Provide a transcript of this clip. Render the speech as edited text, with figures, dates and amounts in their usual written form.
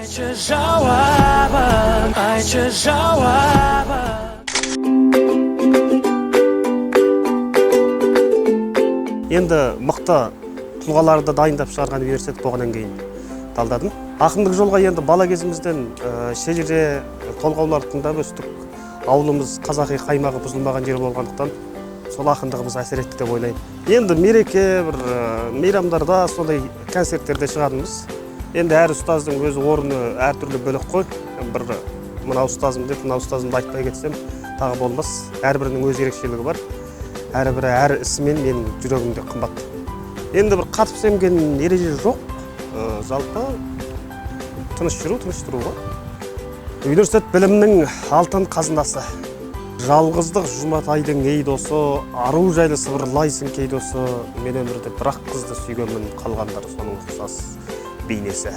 Айтшы жауабын, айтшы жауабын. Енді мықты тұлғаларды дайындап шығарған университет болғаннан кейін талдадым. Ақындық жолға енді бала кезімізден шежіре толғауларды тыңдап өстік. Ауылымыз қазақи қаймағы бұзылмаған жер болғандықтан сол ақындығымыз әсер етті деп ойлаймын. Енді мереке, бір мейрамдарда, сондай концерттерде шығатынбыз. Енді әр ұстаздың өз орны әртүрлі бөлек қой. Бір мына ұстазым деп, мына ұстазымды айтпай кетсем тағы болмас. Әрбірінің өз ерекшелігі бар. Әрбірі әр ісімен менің жүрегімде қымбат. Енді бір қатып семген ереже жоқ. Жалпы тыныш жүру, тыныш тұру ғой. Университет білімнің алтын қазынасы. Жалғыздық Жұматайдың ей досы, ару жайлы сыбырлайсың кей досы. Мен өмірде бір-ақ қызды сүйгенмін, қалғандар соның ұқсас бейнесі.